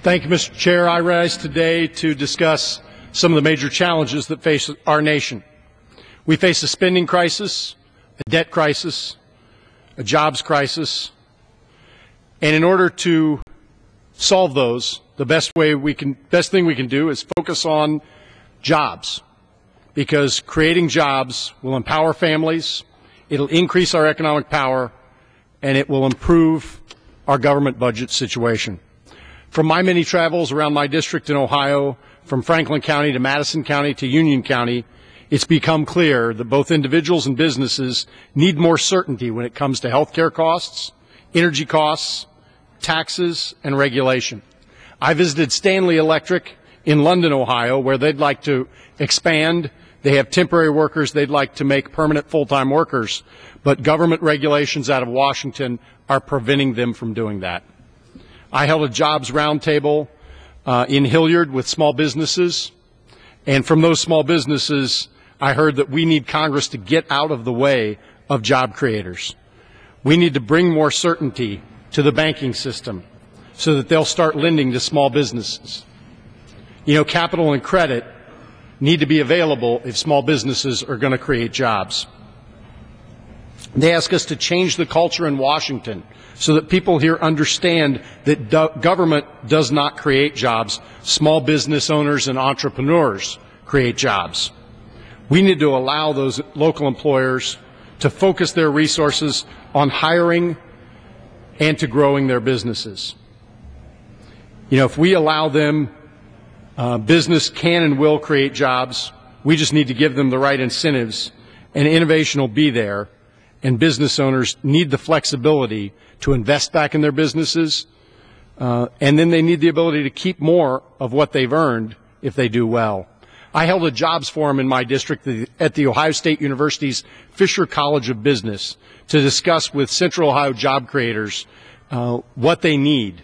Thank you, Mr. Chair. I rise today to discuss some of the major challenges that face our nation. We face a spending crisis, a debt crisis, a jobs crisis, and in order to solve those, the best thing we can do is focus on jobs, because creating jobs will empower families, it'll increase our economic power, and it will improve our government budget situation. From my many travels around my district in Ohio, from Franklin County to Madison County to Union County, it's become clear that both individuals and businesses need more certainty when it comes to health care costs, energy costs, taxes, and regulation. I visited Stanley Electric in London, Ohio, where they'd like to expand. They have temporary workers they'd like to make permanent full-time workers, but government regulations out of Washington are preventing them from doing that. I held a jobs roundtable in Hilliard with small businesses, and from those small businesses, I heard that we need Congress to get out of the way of job creators. We need to bring more certainty to the banking system so that they'll start lending to small businesses. You know, capital and credit need to be available if small businesses are going to create jobs. They ask us to change the culture in Washington so that people here understand that government does not create jobs. Small business owners and entrepreneurs create jobs. We need to allow those local employers to focus their resources on hiring and to growing their businesses. You know, if we allow them, business can and will create jobs. We just need to give them the right incentives, and innovation will be there. And business owners need the flexibility to invest back in their businesses, and then they need the ability to keep more of what they've earned if they do well. I held a jobs forum in my district at the Ohio State University's Fisher College of Business to discuss with Central Ohio job creators what they need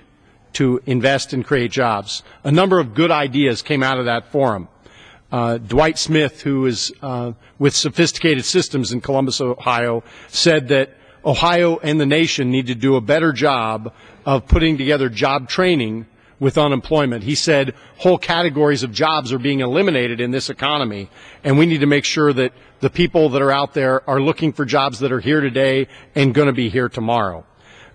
to invest and create jobs. A number of good ideas came out of that forum. Dwight Smith, who is with Sophisticated Systems in Columbus, Ohio, said that Ohio and the nation need to do a better job of putting together job training with unemployment. He said whole categories of jobs are being eliminated in this economy, and we need to make sure that the people that are out there are looking for jobs that are here today and going to be here tomorrow.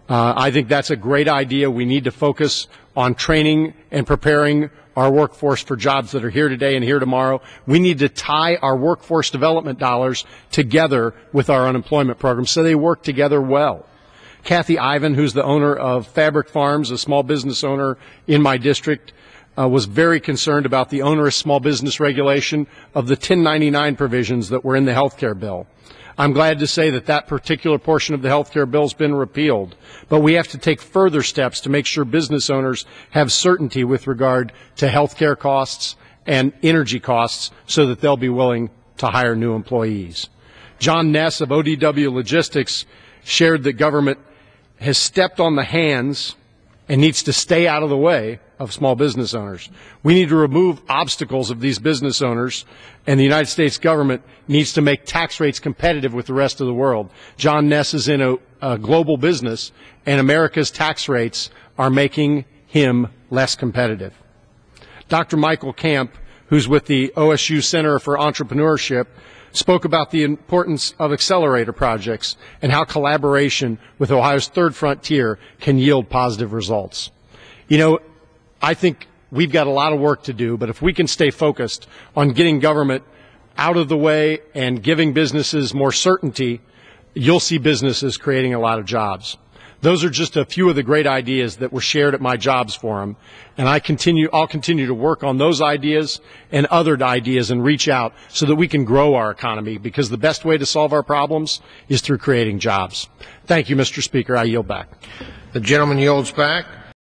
I think that's a great idea. We need to focus on training and preparing our workforce for jobs that are here today and here tomorrow. We need to tie our workforce development dollars together with our unemployment program so they work together well. Kathy Ivan, who's the owner of Fabric Farms, a small business owner in my district, was very concerned about the onerous small business regulation of the 1099 provisions that were in the health care bill. I'm glad to say that that particular portion of the health care bill has been repealed, but we have to take further steps to make sure business owners have certainty with regard to health care costs and energy costs so that they'll be willing to hire new employees. John Ness of ODW Logistics shared that government has stepped on the hands and needs to stay out of the way of small business owners. We need to remove obstacles of these business owners, and the United States government needs to make tax rates competitive with the rest of the world. John Ness is in a global business, and America's tax rates are making him less competitive. Dr. Michael Camp, who's with the OSU Center for Entrepreneurship, spoke about the importance of accelerator projects and how collaboration with Ohio's Third Frontier can yield positive results. You know, I think we've got a lot of work to do, but if we can stay focused on getting government out of the way and giving businesses more certainty, you'll see businesses creating a lot of jobs. Those are just a few of the great ideas that were shared at my jobs forum, and I'll continue to work on those ideas and other ideas and reach out so that we can grow our economy, because the best way to solve our problems is through creating jobs. Thank you, Mr. Speaker. I yield back. The gentleman yields back.